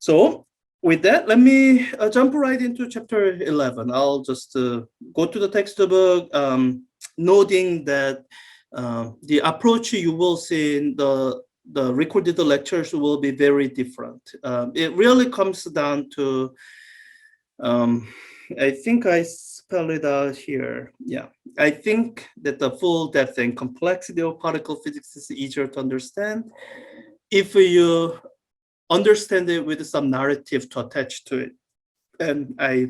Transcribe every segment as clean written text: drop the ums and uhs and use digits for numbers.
So with that, let me jump right into chapter 11. I'll just go to the textbook, noting that the approach you will see in the recorded lectures will be very different. It really comes down to, I think I spell it out here. Yeah, I think that the full depth and complexity of particle physics is easier to understand if you understand it with some narrative to attach to it. And I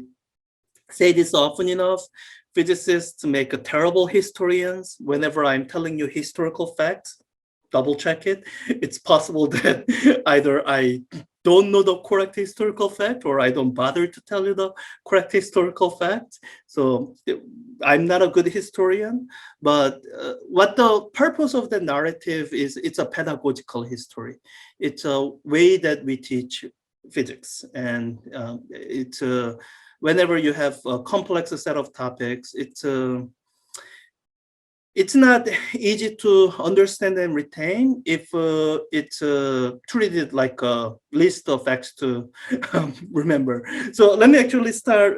say this often enough. Physicists make a terrible historians. Whenever I'm telling you historical facts, double check it. It's possible that either I don't know the correct historical fact or I don't bother to tell you the correct historical fact. So I'm not a good historian, but what the purpose of the narrative is, it's a pedagogical history. It's a way that we teach physics, and it's whenever you have a complex set of topics, it's not easy to understand and retain if it's treated like a list of facts to remember. So let me actually start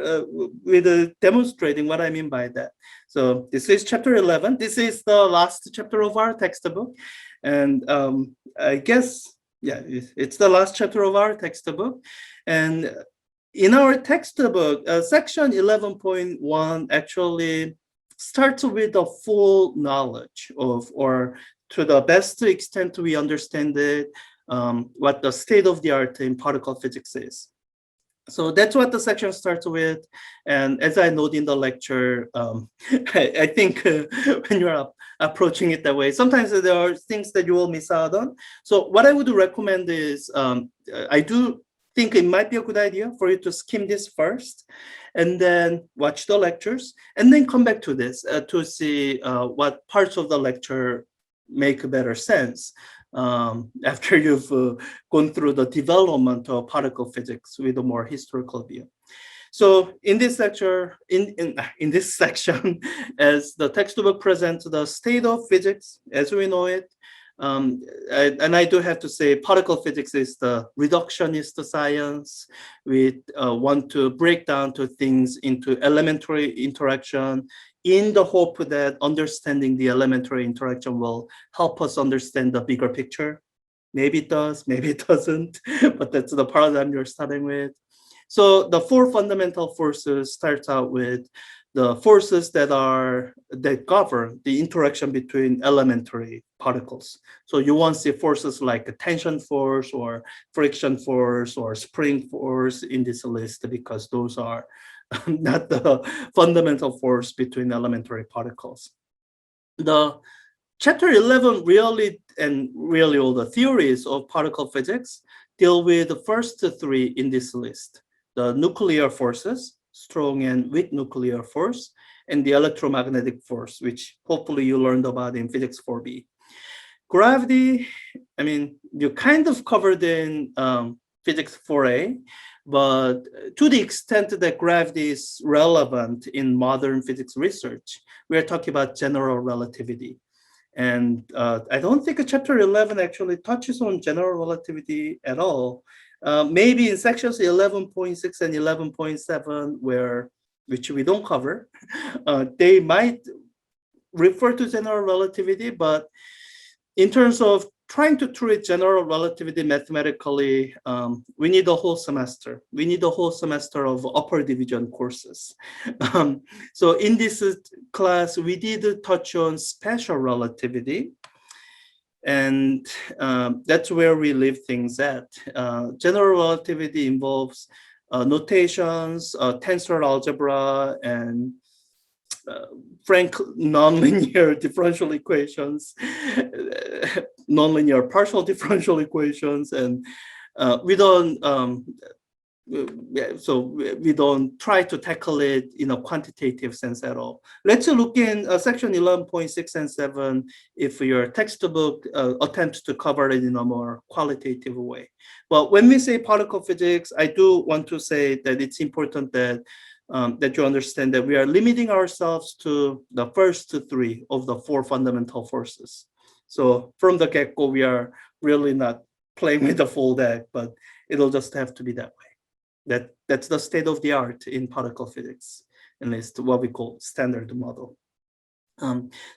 with demonstrating what I mean by that. So this is chapter 11. This is the last chapter of our textbook. And I guess, yeah, it's the last chapter of our textbook. And in our textbook, section 11.1 actually starts with the full knowledge of, or to the best extent we understand it, what the state of the art in particle physics is. So that's what the section starts with. And as I noted in the lecture, I think when you're approaching it that way, sometimes there are things that you will miss out on. So what I would recommend is, I do think it might be a good idea for you to skim this first and then watch the lectures and then come back to this to see what parts of the lecture make better sense after you've gone through the development of particle physics with a more historical view. So in this lecture, in this section, as the textbook presents the state of physics as we know it, and I do have to say, particle physics is the reductionist science. We want to break down to things into elementary interaction in the hope that understanding the elementary interaction will help us understand the bigger picture. Maybe it does, maybe it doesn't, but that's the paradigm you're starting with. So the four fundamental forces starts out with the forces that govern the interaction between elementary particles. So you won't see forces like a tension force or friction force or spring force in this list because those are not the fundamental force between elementary particles. The chapter 11 really all the theories of particle physics deal with the first three in this list: the nuclear forces, strong and weak nuclear force, and the electromagnetic force, which hopefully you learned about in physics 4B. Gravity, I mean, you kind of covered in physics 4A, but to the extent that gravity is relevant in modern physics research, we are talking about general relativity. And I don't think chapter 11 actually touches on general relativity at all. Maybe in sections 11.6 and 11.7, which we don't cover, they might refer to general relativity, but in terms of trying to treat general relativity mathematically, we need a whole semester. We need a whole semester of upper division courses. So in this class, we did touch on special relativity. And that's where we leave things at. General relativity involves notations, tensor algebra, and frank nonlinear differential equations, nonlinear partial differential equations, and we don't try to tackle it in a quantitative sense at all. Let's look in section 11.6 and 7 if your textbook attempts to cover it in a more qualitative way. But when we say particle physics, I do want to say that it's important that you understand that we are limiting ourselves to the first three of the four fundamental forces. So from the get-go, we are really not playing with the full deck, but It'll just have to be that way. That's the state of the art in particle physics, at least what we call standard model.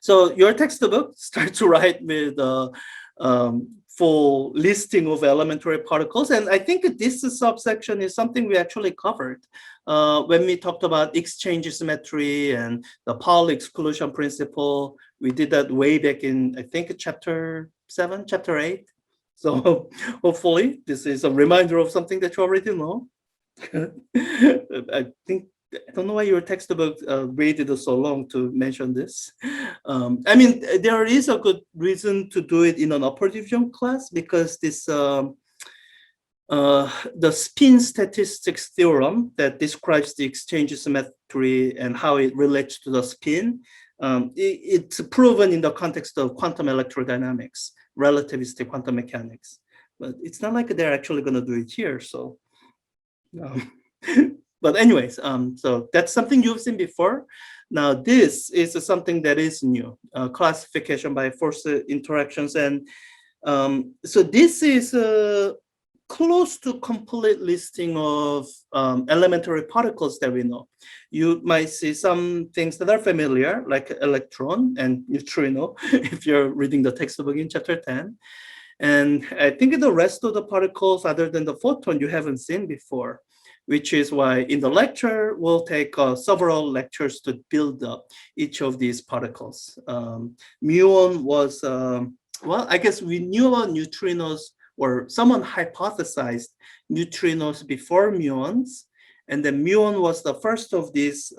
So your textbook starts to write with a full listing of elementary particles, and I think this subsection is something we actually covered when we talked about exchange symmetry and the Pauli exclusion principle. We did that way back in, I think, chapter 7, chapter 8. So hopefully this is a reminder of something that you already know. I think I don't know why your textbook waited so long to mention this. I mean, there is a good reason to do it in an upper division class, because this the spin statistics theorem that describes the exchange symmetry and how it relates to the spin, it's proven in the context of quantum electrodynamics, relativistic quantum mechanics. But it's not like they're actually going to do it here. So. But anyways, so that's something you've seen before. Now this is something that is new, classification by force interactions. And so this is close to complete listing of elementary particles that we know. You might see some things that are familiar, like electron and neutrino, if you're reading the textbook in chapter 10. And I think the rest of the particles, other than the photon, you haven't seen before, which is why in the lecture, we'll take several lectures to build up each of these particles. Muon was, well, I guess we knew about neutrinos, or someone hypothesized neutrinos before muons. And then muon was the first of these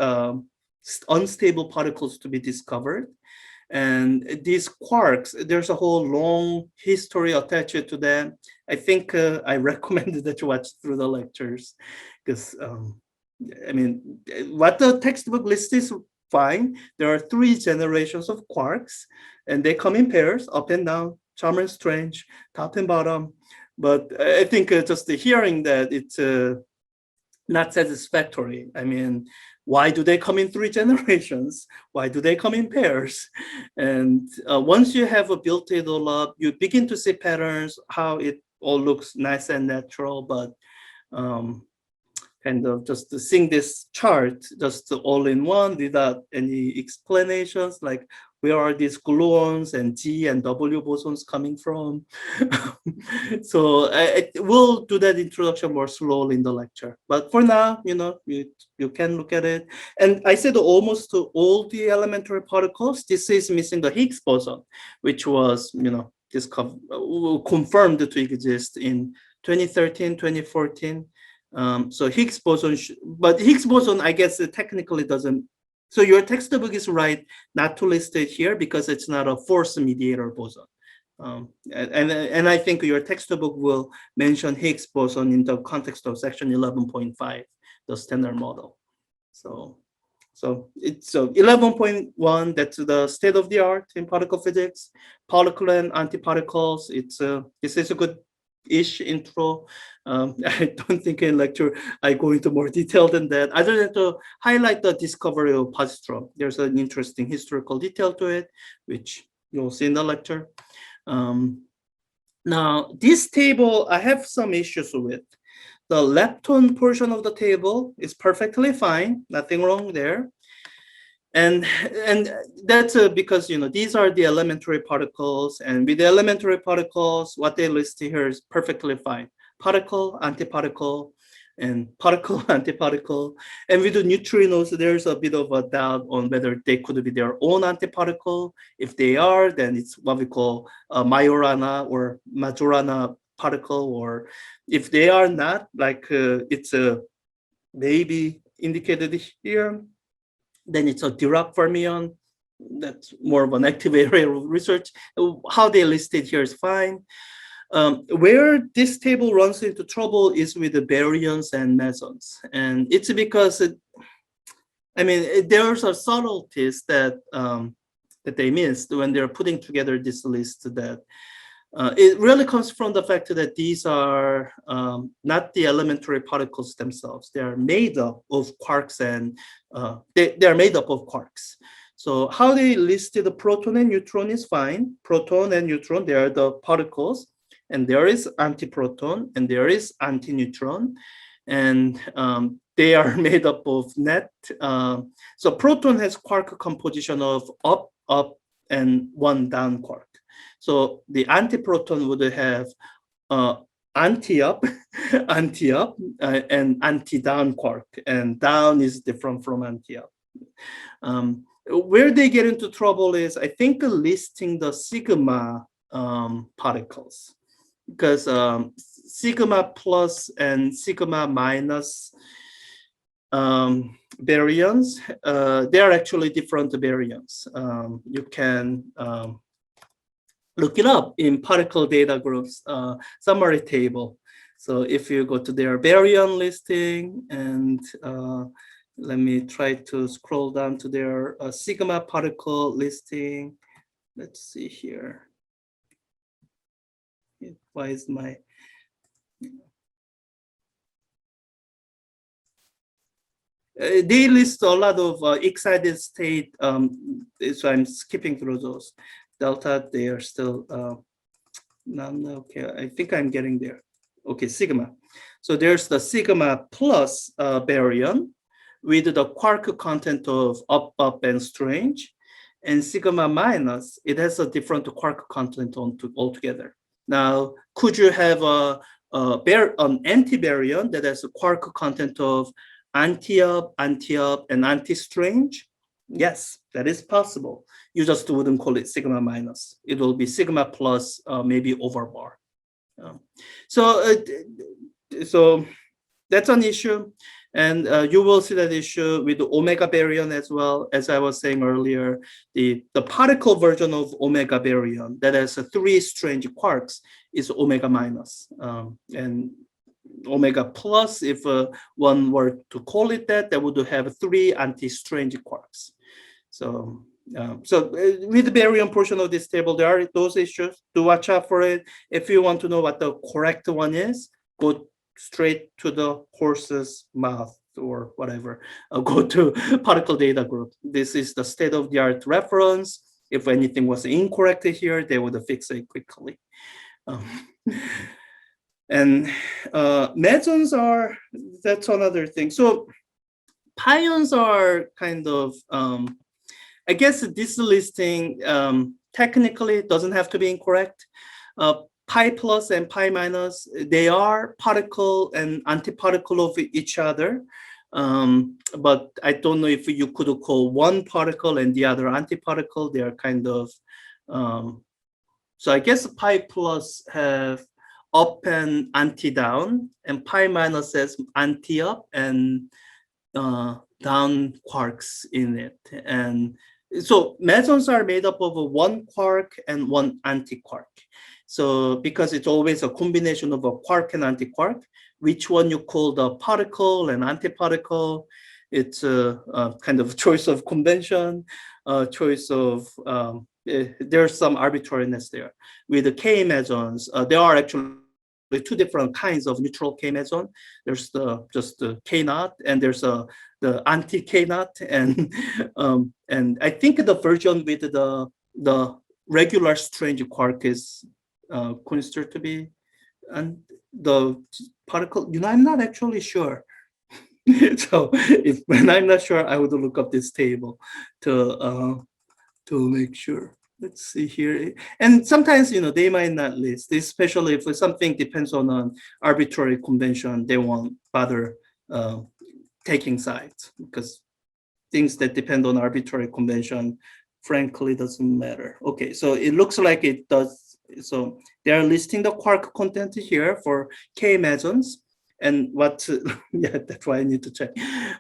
unstable particles to be discovered. And these quarks, there's a whole long history attached to them. I think I recommended that you watch through the lectures, because I mean, what the textbook lists is fine. There are 3 generations of quarks, and they come in pairs, up and down, charm and strange, top and bottom. But I think just hearing that, it's not satisfactory. I mean, why do they come in 3 generations? Why do they come in pairs? And once you have built it all up, you begin to see patterns, how it all looks nice and natural. But kind of just seeing this chart just all in one without any explanations, like where are these gluons and G and W bosons coming from? So we'll do that introduction more slowly in the lecture. But for now, you can look at it. And I said almost to all the elementary particles, this is missing the Higgs boson, which was, confirmed to exist in 2013, 2014. So Higgs boson, but Higgs boson, I guess, technically doesn't. So your textbook is right not to list it here because it's not a force mediator boson. And I think your textbook will mention Higgs boson in the context of section 11.5, the standard model. So it's 11.1, that's the state of the art in particle physics, particle and antiparticles. This is a good-ish intro. I don't think in lecture I go into more detail than that, other than to highlight the discovery of positron. There's an interesting historical detail to it, which you'll see in the lecture. Now, this table, I have some issues with. The lepton portion of the table is perfectly fine, nothing wrong there. And that's because, these are the elementary particles, and with the elementary particles, what they list here is perfectly fine. Particle, antiparticle, and particle, antiparticle. And with the neutrinos, there's a bit of a doubt on whether they could be their own antiparticle. If they are, then it's what we call a Majorana or Majorana particle. Or if they are not, like it's maybe indicated here, then it's a Dirac fermion. That's more of an active area of research. How they listed here is fine. Where this table runs into trouble is with the baryons and mesons. And it's because, there's a subtleties that they missed when they're putting together this list, that it really comes from the fact that these are not the elementary particles themselves. They are made up of quarks, and they are made up of quarks. So how they listed the proton and neutron is fine. Proton and neutron, they are the particles. and there is antiproton, and there is antineutron, and they are made up of net. So proton has quark composition of up, up, and one down quark. So the antiproton would have anti-up, anti-up, and anti-down quark, and down is different from anti-up. Where they get into trouble is, I think, listing the sigma particles, because sigma plus and sigma minus baryons, they are actually different baryons. You can look it up in particle data groups summary table. So if you go to their baryon listing, and let me try to scroll down to their sigma particle listing. Let's see here. Why is my... they list a lot of excited state, so I'm skipping through those. Delta, they are still none. Okay, I think I'm getting there. Okay, sigma. So there's the sigma plus baryon with the quark content of up, up, and strange, and sigma minus, it has a different quark content altogether. Now, could you have an antibaryon that has a quark content of anti-up, anti-up, and anti-strange? Yes, that is possible. You just wouldn't call it sigma minus. It will be sigma plus, maybe overbar. So that's an issue. And you will see that issue with the omega baryon as well. As I was saying earlier, the particle version of omega baryon that has 3 strange quarks is omega minus. And omega plus, if one were to call it that, that would have 3 anti-strange quarks. So with the baryon portion of this table, there are those issues. Do watch out for it. If you want to know what the correct one is, go straight to the horse's mouth or whatever. Go to particle data group. This is the state-of-the-art reference. If anything was incorrect here, they would fix it quickly. And mesons are, that's another thing. So pions are kind of, I guess this listing technically doesn't have to be incorrect. Pi plus and pi minus, they are particle and antiparticle of each other. But I don't know if you could call one particle and the other antiparticle. They are kind of, so I guess pi plus have up and anti-down, and pi minus has anti-up and down quarks in it. And so mesons are made up of one quark and one antiquark. So because it's always a combination of a quark and antiquark, which one you call the particle and antiparticle, it's a kind of choice of convention, choice of, there's some arbitrariness there. With the K mesons, there are actually 2 different kinds of neutral K meson. There's just the K naught, and there's the anti K naught, and I think the version with the regular strange quark is considered to be, and the particle, I'm not actually sure. So when I'm not sure, I would look up this table to make sure. Let's see here. And sometimes, they might not list, especially if something depends on an arbitrary convention, they won't bother taking sides, because things that depend on arbitrary convention, frankly, doesn't matter. Okay, so it looks like it does. So they're listing the quark content here for K mesons, and what, yeah, that's why I need to check.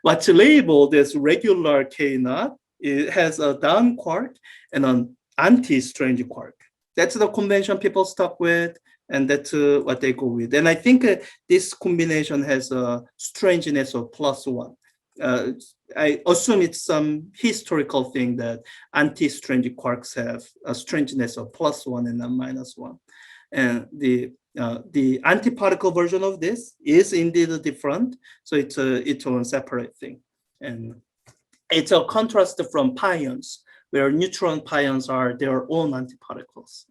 What's labeled as regular K naught, it has a down quark and an anti-strange quark. That's the convention people stuck with, and that's what they go with. And I think this combination has a strangeness of +1. I assume it's some historical thing that anti-strange quarks have a strangeness of +1 and a -1. And the antiparticle version of this is indeed different. So it's its own separate thing. And it's a contrast from pions, where neutron pions are their own antiparticles.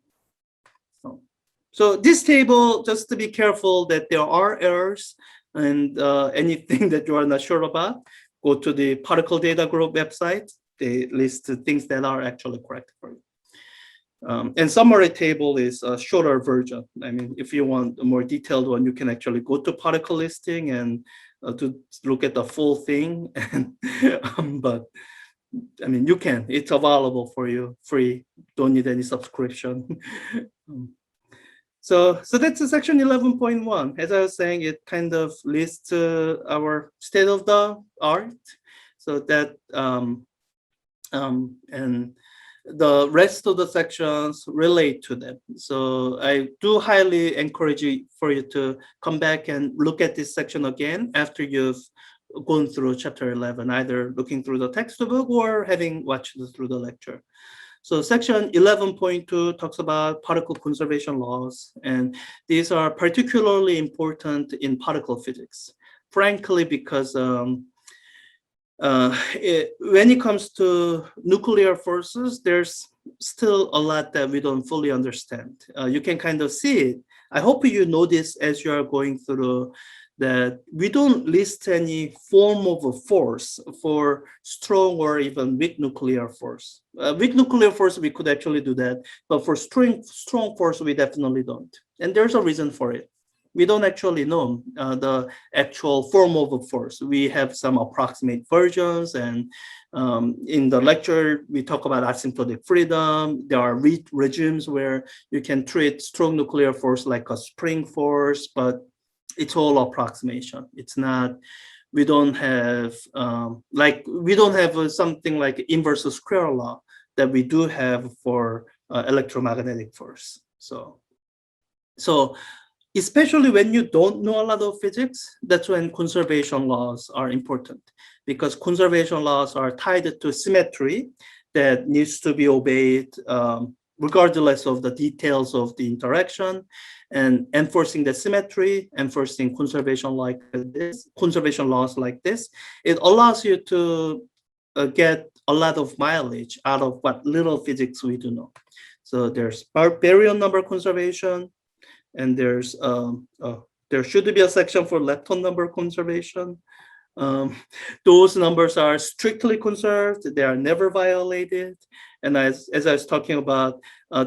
So, So this table, just to be careful that there are errors and anything that you are not sure about, go to the particle data group website. They list the things that are actually correct for you. And summary table is a shorter version. I mean, if you want a more detailed one, you can actually go to particle listing and to look at the full thing. And, but I mean, you can. It's available for you, free. Don't need any subscription. So that's section 11.1. As I was saying, it kind of lists our state of the art. So that and the rest of the sections relate to them. So I do highly encourage you for you to come back and look at this section again after you've gone through chapter 11, either looking through the textbook or having watched through the lecture. So section 11.2 talks about particle conservation laws, and these are particularly important in particle physics, frankly, because when it comes to nuclear forces, there's still a lot that we don't fully understand. You can kind of see it. I hope you notice as you are going through that we don't list any form of a force for strong or even weak nuclear force. Weak nuclear force, we could actually do that, but for strong force, we definitely don't. And there's a reason for it. We don't actually know the actual form of a force. We have some approximate versions, and in the lecture, we talk about asymptotic freedom. There are regimes where you can treat strong nuclear force like a spring force, but it's all approximation. It's not, we don't have, something like inverse square law that we do have for electromagnetic force. So especially when you don't know a lot of physics, that's when conservation laws are important, because conservation laws are tied to symmetry that needs to be obeyed regardless of the details of the interaction, and enforcing the symmetry, enforcing conservation laws like this, it allows you to get a lot of mileage out of what little physics we do know. So there's baryon number conservation, and there's there should be a section for lepton number conservation. Those numbers are strictly conserved, they are never violated. And as I was talking about,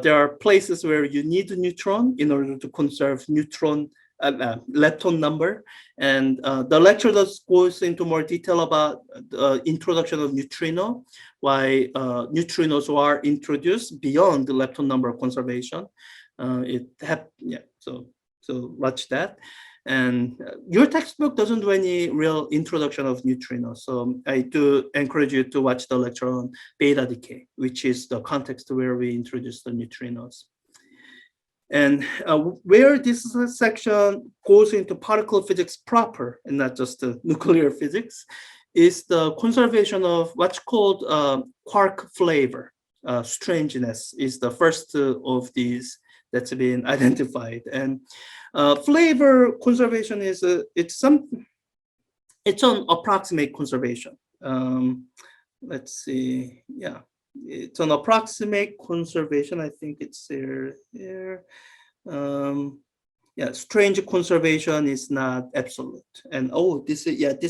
there are places where you need a neutron in order to conserve neutron lepton number. And the lecture goes into more detail about the introduction of neutrino, why neutrinos are introduced beyond the lepton number conservation. So watch that. And your textbook doesn't do any real introduction of neutrinos. So I do encourage you to watch the lecture on beta decay, which is the context where we introduce the neutrinos. And where this section goes into particle physics proper, and not just the nuclear physics, is the conservation of what's called quark flavor. Strangeness is the first of these that's been identified. And flavor conservation is it's an approximate conservation. Let's see, yeah, it's an approximate conservation. I think it's here. Yeah, strange conservation is not absolute. And this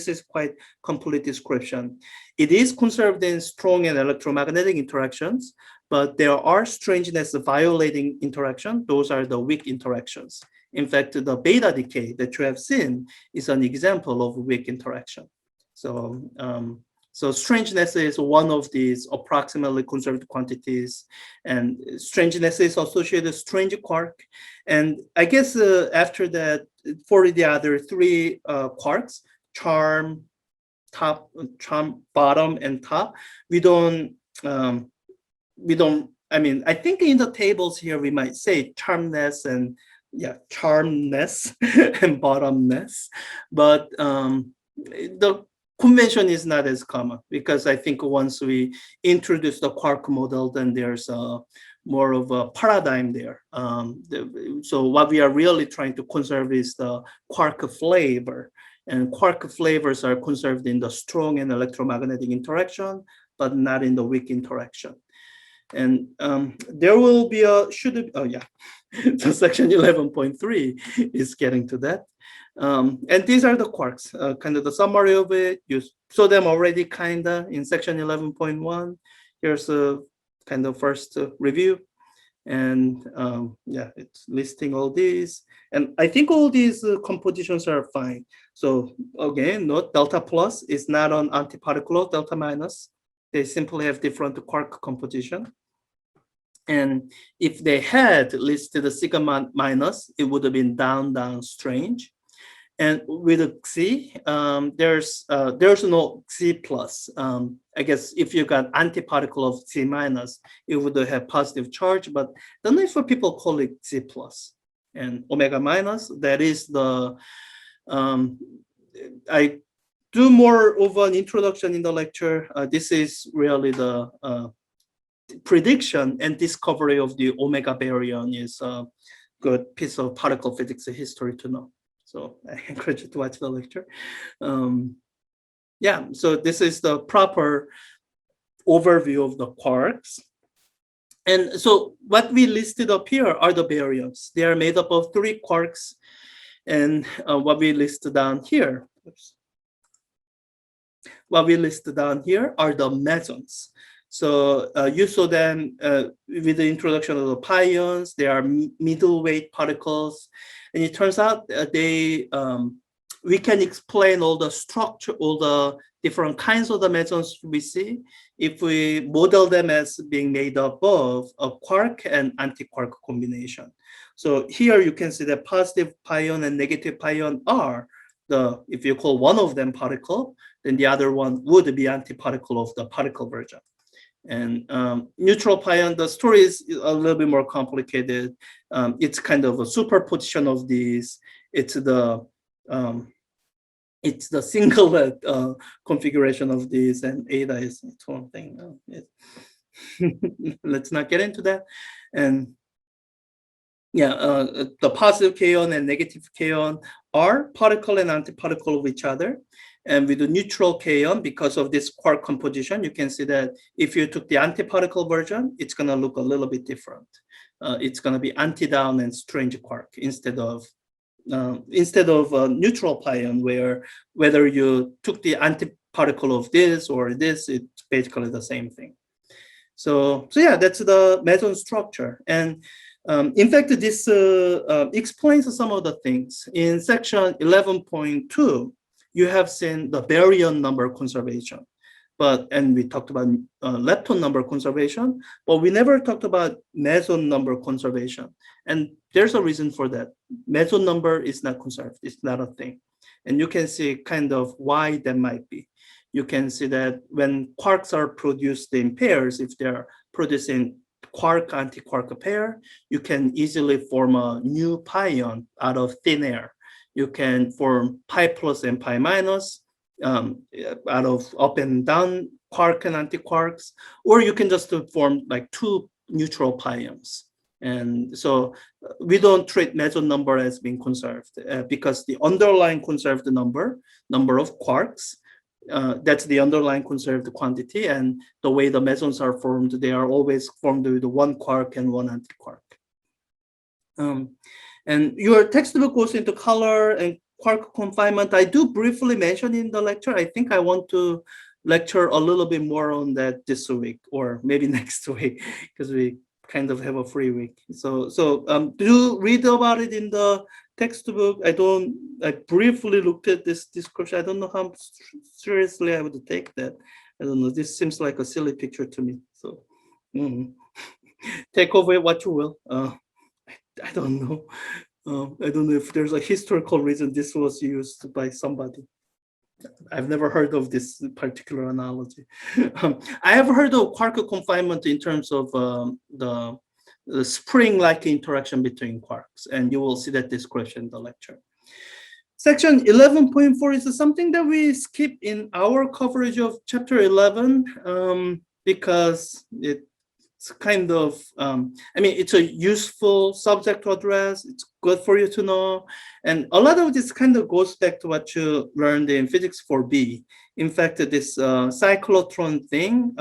is quite complete description. It is conserved in strong and electromagnetic interactions, but there are strangeness violating interaction. Those are the weak interactions. In fact, the beta decay that you have seen is an example of weak interaction. So strangeness is one of these approximately conserved quantities, and strangeness is associated with strange quark. And I guess after that, for the other three quarks, charm, bottom, and top, we don't. I mean, I think in the tables here we might say charmness and charmness and bottomness, but the convention is not as common, because I think once we introduce the quark model, then there's more of a paradigm there. So what we are really trying to conserve is the quark flavor, and quark flavors are conserved in the strong and electromagnetic interaction, but not in the weak interaction. And there will be So section 11.3 is getting to that. And these are the quarks, kind of the summary of it. You saw them already kind of in section 11.1. Here's a kind of first review. And yeah, it's listing all these. And I think all these compositions are fine. So again, note delta plus is not on antiparticle of delta minus. They simply have different quark composition. And if they had listed the sigma minus, it would have been down, down, strange. And with a Xi, there's no Xi plus. I guess if you got antiparticle of Xi minus, it would have positive charge, but don't know if people call it Xi plus. And omega minus, that is the, I do more of an introduction in the lecture. This is really the prediction and discovery of the omega baryon is a good piece of particle physics history to know. So I encourage you to watch the lecture. Yeah, so this is the proper overview of the quarks. And so what we listed up here are the baryons. They are made up of 3 quarks. And what we listed down here, what we listed down here are the mesons. So you saw them with the introduction of the pions. They are middleweight particles, and it turns out we can explain all the structure, all the different kinds of the mesons we see if we model them as being made up of a quark and antiquark combination. So here you can see that positive pion and negative pion are the, if you call one of them particle, then the other one would be antiparticle of the particle version. And neutral pion, the story is a little bit more complicated. It's kind of a superposition of these. It's the singlet configuration of these, and eta is its own thing. Let's not get into that. And yeah, the positive kaon and negative kaon are particle and antiparticle of each other. And with the neutral kaon, because of this quark composition, you can see that if you took the antiparticle version, it's going to look a little bit different. It's going to be anti-down and strange quark instead of neutral pion, where whether you took the antiparticle of this or this, it's basically the same thing. So yeah, that's the meson structure. And in fact, this explains some of the things. In section 11.2, you have seen the baryon number conservation, and we talked about lepton number conservation, but we never talked about meson number conservation. And there's a reason for that. Meson number is not conserved, it's not a thing. And you can see kind of why that might be. You can see that when quarks are produced in pairs, if they're producing quark-antiquark pair, you can easily form a new pion out of thin air. You can form pi plus and pi minus out of up and down quark and antiquarks, or you can just form like 2 neutral pions. And so we don't treat meson number as being conserved because the underlying conserved number of quarks, that's the underlying conserved quantity, and the way the mesons are formed, they are always formed with 1 quark and 1 antiquark. And your textbook goes into color and quark confinement. I do briefly mention in the lecture. I think I want to lecture a little bit more on that this week, or maybe next week, because we kind of have a free week. So do read about it in the textbook. I briefly looked at this description. I don't know how seriously I would take that. I don't know. This seems like a silly picture to me. So take over what you will. I don't know. I don't know if there's a historical reason this was used by somebody. I've never heard of this particular analogy. I have heard of quark confinement in terms of the spring-like interaction between quarks, and you will see that description in the lecture. Section 11.4 is something that we skip in our coverage of chapter 11 because it's kind of, it's a useful subject to address. It's good for you to know. And a lot of this kind of goes back to what you learned in physics 4B. In fact, this cyclotron thing,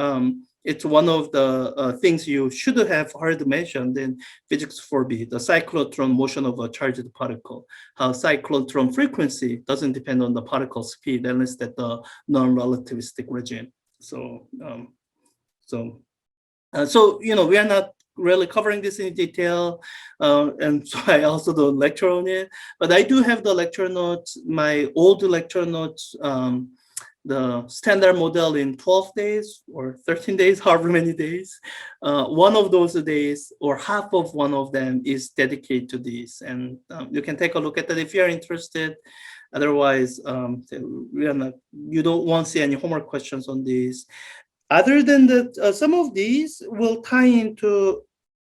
it's one of the things you should have heard mentioned in physics 4b, the cyclotron motion of a charged particle, how cyclotron frequency doesn't depend on the particle speed, at least at the non-relativistic regime. So, so we are not really covering this in detail, and so I also don't lecture on it. But I do have the lecture notes, my old lecture notes, the standard model in 12 days or 13 days, however many days. One of those days or half of one of them is dedicated to this. And you can take a look at that if you're interested. Otherwise, you won't see any homework questions on these. Other than that, some of these will tie into,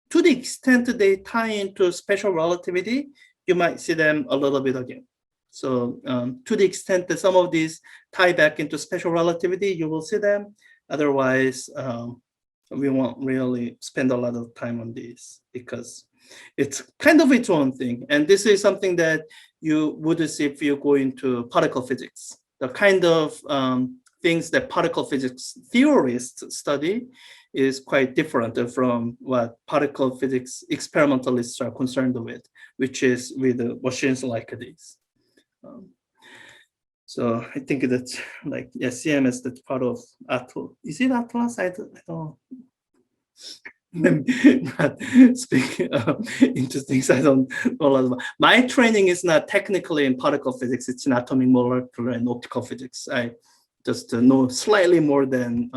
to the extent that they tie into special relativity, you might see them a little bit again. So to the extent that some of these tie back into special relativity, you will see them. Otherwise, we won't really spend a lot of time on these because it's kind of its own thing. And this is something that you would see if you go into particle physics. The kind of things that particle physics theorists study is quite different from what particle physics experimentalists are concerned with, which is with machines like these. So I think that's like, yeah, CMS, that's part of Atlas. Is it Atlas? I don't not speak interesting. I don't know a lot about. My training is not technically in particle physics. It's in atomic, molecular, and optical physics. I just know slightly more than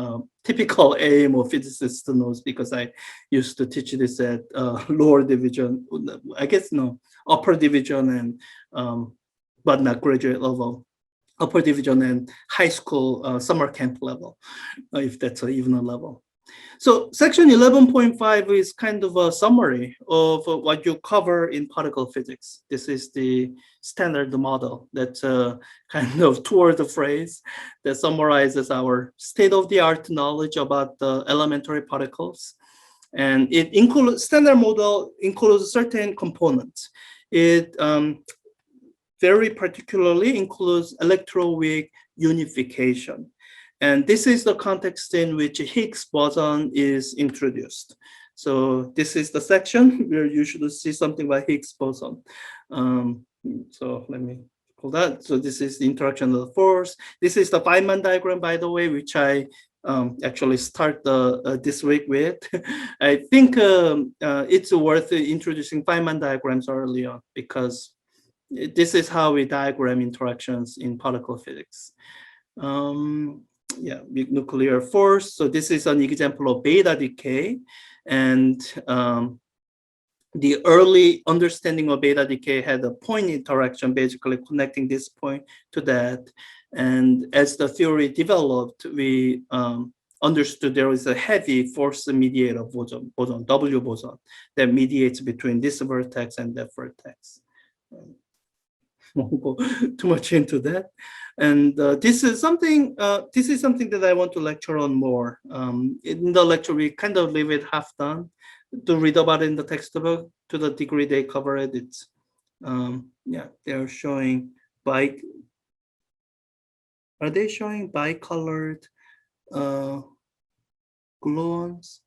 typical aim or physicist knows because I used to teach this at lower division, I guess no, upper division and but not graduate level, upper division and high school summer camp level, if that's even a level. So section 11.5 is kind of a summary of what you cover in particle physics. This is the standard model that's kind of toward the phrase that summarizes our state-of-the-art knowledge about the elementary particles. And it includes, standard model includes certain components. It very particularly includes electroweak unification. And this is the context in which Higgs boson is introduced. So this is the section where you should see something about Higgs boson. So let me pull that. So this is the interaction of the force. This is the Feynman diagram, by the way, which I actually start this week with. I think it's worth introducing Feynman diagrams early on because this is how we diagram interactions in particle physics. Yeah, big nuclear force. So this is an example of beta decay, and the early understanding of beta decay had a point interaction, basically connecting this point to that. And as the theory developed, we understood there is a heavy force mediator boson, W boson, that mediates between this vertex and that vertex. Won't go too much into that. And this is something that I want to lecture on more. In the lecture, we kind of leave it half done to read about it in the textbook to the degree they cover it. It's yeah, they're showing are they showing bicolored gluons?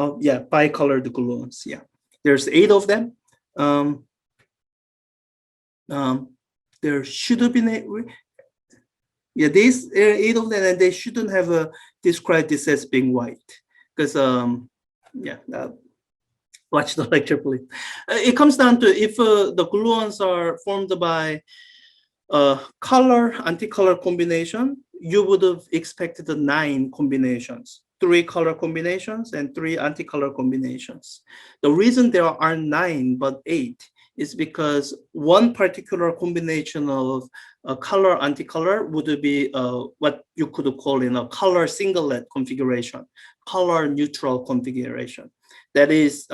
Oh yeah, bicolored gluons. Yeah, there's 8 of them. There should have been 8. Yeah, these 8 of them, and they shouldn't have described this as being white, because yeah, watch the lecture, please. It comes down to if the gluons are formed by color anti-color combination, you would have expected 9 combinations. 3 color combinations and 3 anti-color combinations. The reason there are 9 but 8 is because one particular combination of color anti-color would be what you could call in a color singlet configuration, color neutral configuration. That is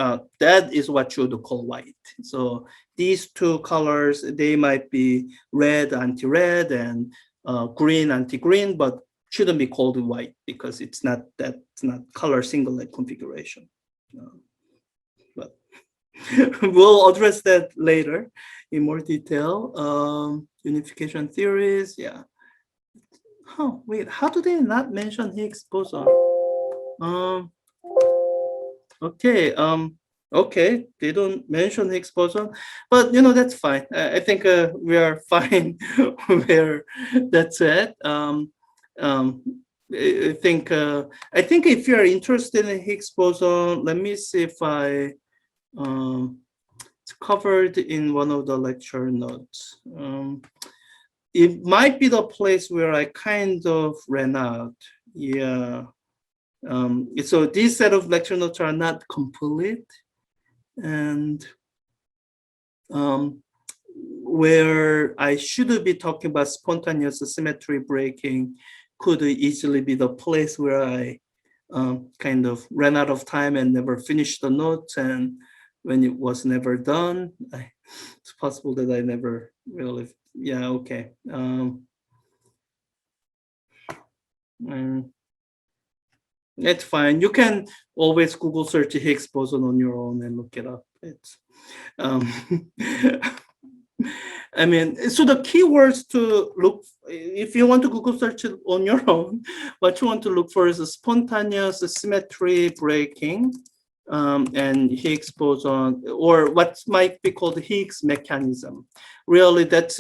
what you would call white. So these 2 colors, they might be red anti-red and green anti-green, but shouldn't be called white because it's not color singlet configuration. But we'll address that later. in more detail. Unification theories, yeah. Oh, wait, how do they not mention Higgs boson? Um, okay, okay, they don't mention Higgs boson, but that's fine. I think we are fine where that's at. Um, I think if you are interested in Higgs boson, let me see if it's covered in one of the lecture notes. It might be the place where I kind of ran out. Yeah. So these set of lecture notes are not complete, and where I should be talking about spontaneous symmetry breaking could easily be the place where I kind of ran out of time and never finished the notes, and when it was never done, it's possible that I never really, yeah, okay. It's fine. You can always Google search Higgs boson on your own and look it up. It's I mean, so the keywords to look, if you want to Google search it on your own, what you want to look for is a spontaneous symmetry breaking, and Higgs boson, or what might be called Higgs mechanism. Really, that's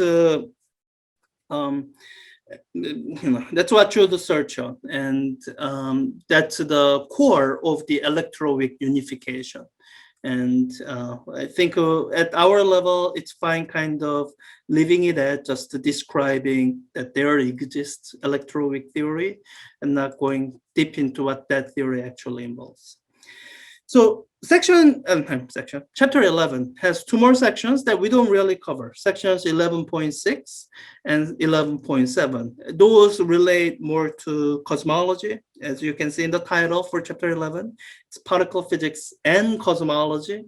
that's what you search on, and that's the core of the electroweak unification. And I think at our level, it's fine kind of leaving it at just describing that there exists electroweak theory and not going deep into what that theory actually involves. So chapter 11 has two more sections that we don't really cover. Sections 11.6 and 11.7. Those relate more to cosmology. As you can see in the title for chapter 11, it's particle physics and cosmology.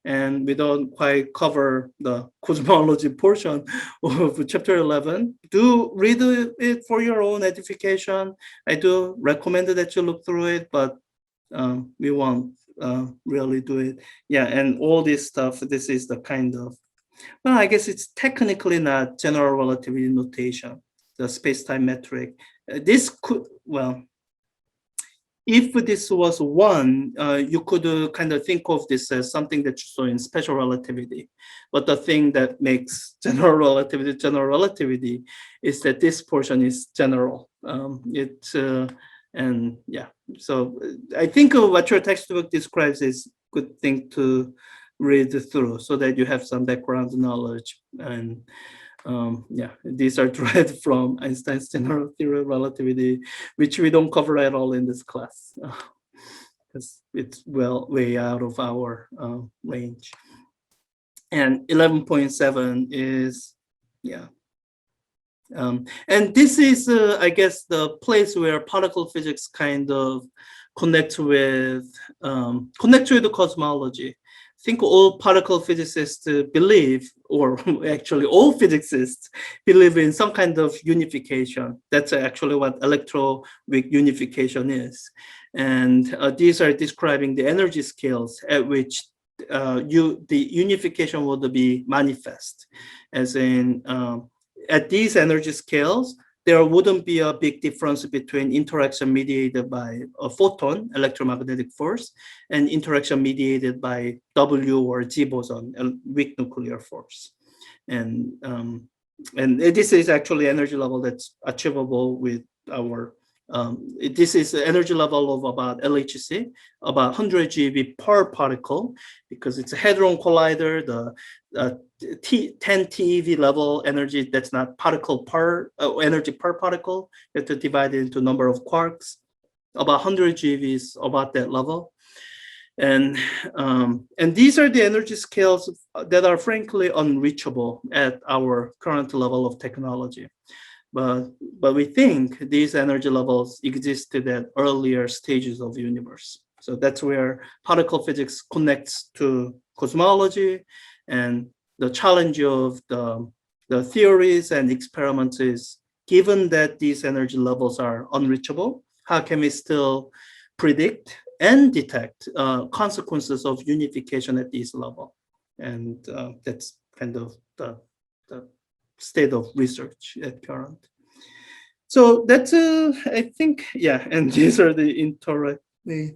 And we don't quite cover the cosmology portion of chapter 11. Do read it for your own edification. I do recommend that you look through it, but we won't really do it. Yeah, and all this stuff, this is the kind of, well, I guess it's technically not general relativity notation, the space-time metric. This could, well, if this was one, you could kind of think of this as something that you saw in special relativity. But the thing that makes general relativity is that this portion is general. And yeah, so I think what your textbook describes is good thing to read through so that you have some background knowledge. And yeah, these are derived from Einstein's general theory of relativity, which we don't cover at all in this class because it's way out of our range. And 11.7 is, yeah. And this is, I guess, the place where particle physics kind of connect with the cosmology. I think all particle physicists believe, or actually all physicists believe in some kind of unification. That's actually what electroweak unification is. And these are describing the energy scales at which the unification would be manifest, as in at these energy scales, there wouldn't be a big difference between interaction mediated by a photon, electromagnetic force, and interaction mediated by W or G boson, a weak nuclear force. And this is actually energy level that's achievable with our this is the energy level of about LHC, about 100 GeV per particle, because it's a hadron collider. The 10 TeV level energy, that's not particle per energy per particle. You have to divide it into number of quarks. About 100 GeV is about that level. And these are the energy scales that are frankly unreachable at our current level of technology. But we think these energy levels existed at earlier stages of the universe. So that's where particle physics connects to cosmology, and the challenge of the theories and experiments is, given that these energy levels are unreachable, how can we still predict and detect consequences of unification at this level? And that's kind of the state of research at current. So that's I think, yeah, and these are the interact. Yeah,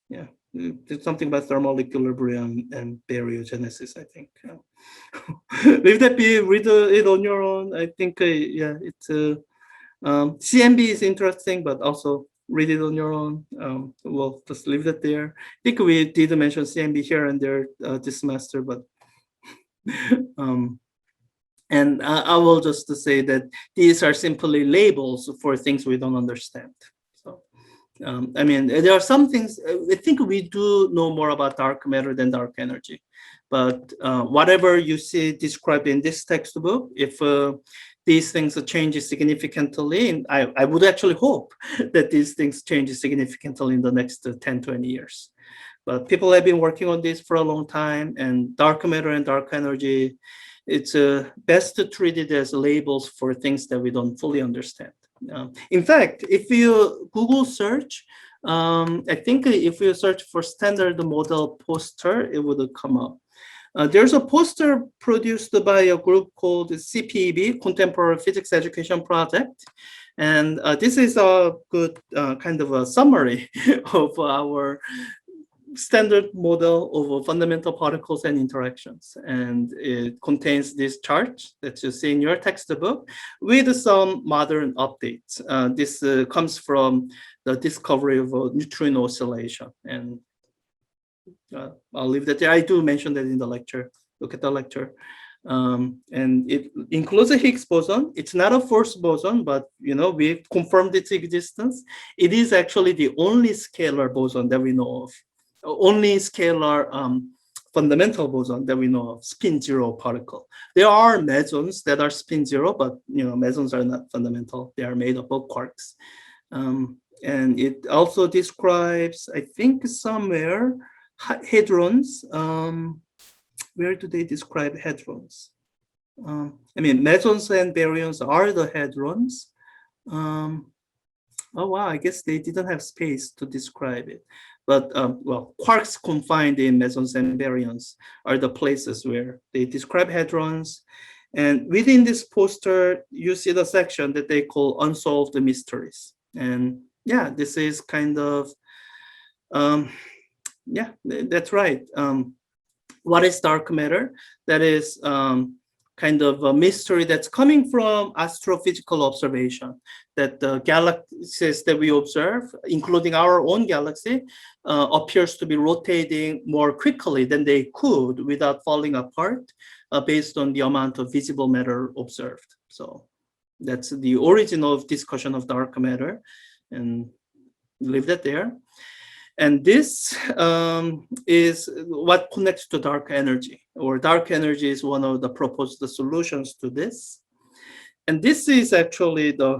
yeah. There's something about thermal equilibrium and baryogenesis, I think. Leave that be, read it on your own. I think, yeah, it's CMB is interesting, but also read it on your own. We'll just leave that there. I think we did mention CMB here and there this semester, but and I will just say that these are simply labels for things we don't understand. So, I mean, there are some things, I think we do know more about dark matter than dark energy. But whatever you see described in this textbook, if these things change significantly, and I would actually hope that these things change significantly in the next 10, 20 years. But people have been working on this for a long time, and dark matter and dark energy, it's best to treat it as labels for things that we don't fully understand. In fact, if you Google search, I think if you search for standard model poster, it would come up. There's a poster produced by a group called CPEB, Contemporary Physics Education Project. And this is a good kind of a summary of our standard model of fundamental particles and interactions. And it contains this chart that you see in your textbook with some modern updates. This comes from the discovery of neutrino oscillation. And I'll leave that there. I do mention that in the lecture. Look at the lecture. And it includes a Higgs boson. It's not a force boson, but we confirmed its existence. It is actually the only scalar boson that we know of. Only scalar fundamental boson that we know of, spin zero particle. There are mesons that are spin zero, but mesons are not fundamental. They are made up of quarks. And it also describes, I think somewhere, hadrons. Where do they describe hadrons? I mean, mesons and baryons are the hadrons. Oh, wow, I guess they didn't have space to describe it. But, well, quarks confined in mesons and baryons are the places where they describe hadrons. And within this poster, you see the section that they call unsolved mysteries. And yeah, this is kind of, yeah, that's right. What is dark matter? That is kind of a mystery that's coming from astrophysical observation, that the galaxies that we observe, including our own galaxy, appears to be rotating more quickly than they could without falling apart based on the amount of visible matter observed. So that's the origin of discussion of dark matter, and leave that there. And this is what connects to dark energy, or dark energy is one of the proposed solutions to this. And this is actually the,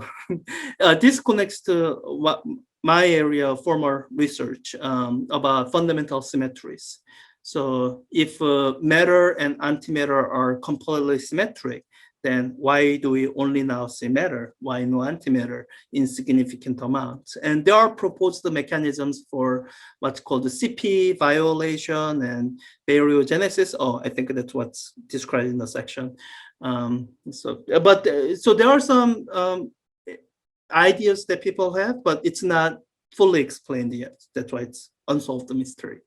this connects to what my area of former research about fundamental symmetries. So if matter and antimatter are completely symmetric, then why do we only now see matter? Why no antimatter in significant amounts? And there are proposed mechanisms for what's called the CP violation and baryogenesis. Oh, I think that's what's described in the section. So there are some ideas that people have, but it's not fully explained yet. That's why it's unsolved mystery.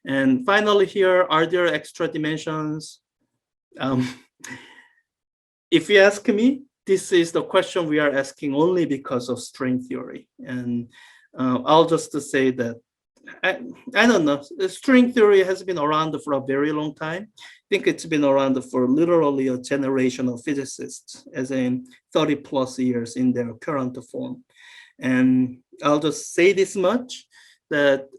And finally here, are there extra dimensions? If you ask me, this is the question we are asking only because of string theory. And I'll just say that, I don't know, string theory has been around for a very long time. I think it's been around for literally a generation of physicists, as in 30 plus years in their current form. And I'll just say this much, that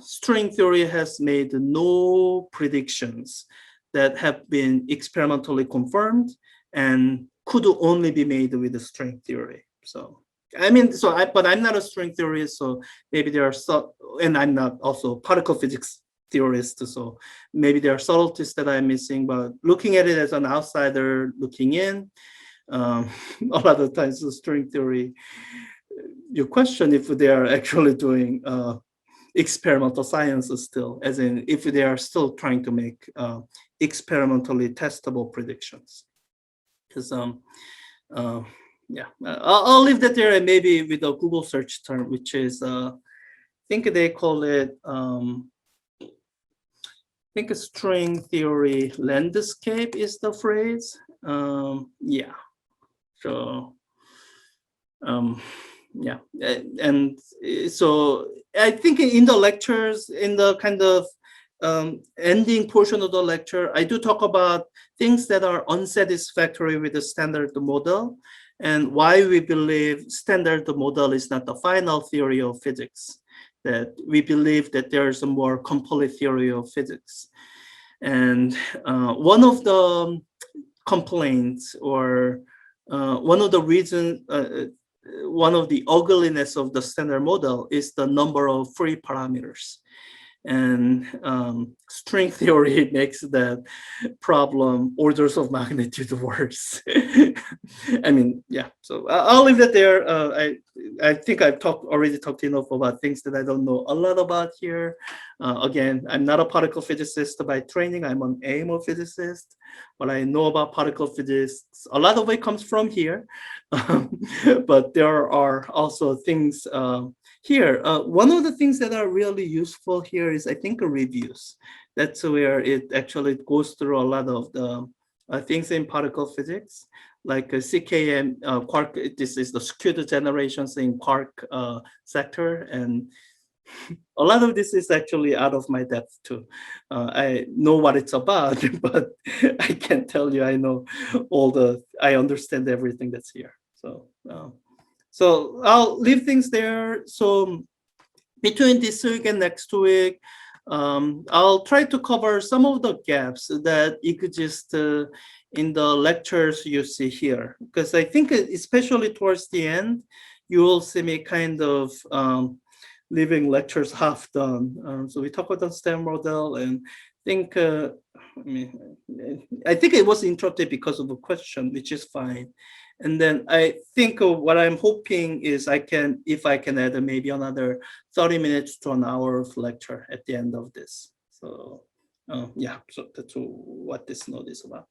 string theory has made no predictions that have been experimentally confirmed and could only be made with the string theory. So, I mean, but I'm not a string theorist, so maybe there are some, and I'm not also particle physics theorist, so maybe there are subtleties that I'm missing, but looking at it as an outsider looking in, a lot of times the string theory, you question if they are actually doing experimental science still, as in if they are still trying to make experimentally testable predictions. Because uh, yeah, I'll leave that there, and maybe with a Google search term, which is I think they call it I think a string theory landscape is the phrase. Yeah, so um, yeah, and so I think in the lectures, in the kind of ending portion of the lecture, I do talk about things that are unsatisfactory with the standard model, and why we believe standard model is not the final theory of physics, that we believe that there's a more complete theory of physics. And one of the complaints, or one of the reasons, one of the ugliness of the standard model is the number of free parameters. And string theory makes that problem orders of magnitude worse. I mean, yeah. So I'll leave that there. I think I've already talked enough about things that I don't know a lot about here. Again, I'm not a particle physicist by training. I'm an AMO physicist. What I know about particle physics, a lot of it comes from here. But there are also things here. One of the things that are really useful here is, I think, reviews. That's where it actually goes through a lot of the things in particle physics, like CKM, quark. This is the skewed generations in quark sector, and a lot of this is actually out of my depth too. I know what it's about, but I can't tell you I know I understand everything that's here. So I'll leave things there. So between this week and next week, I'll try to cover some of the gaps that you could just in the lectures you see here, because I think especially towards the end, you will see me kind of leaving lectures half done. So we talk about the STEM model, and think I think it was interrupted because of a question, which is fine. And then I think what I'm hoping is if I can add maybe another 30 minutes to an hour of lecture at the end of this. So yeah, so that's what this note is about.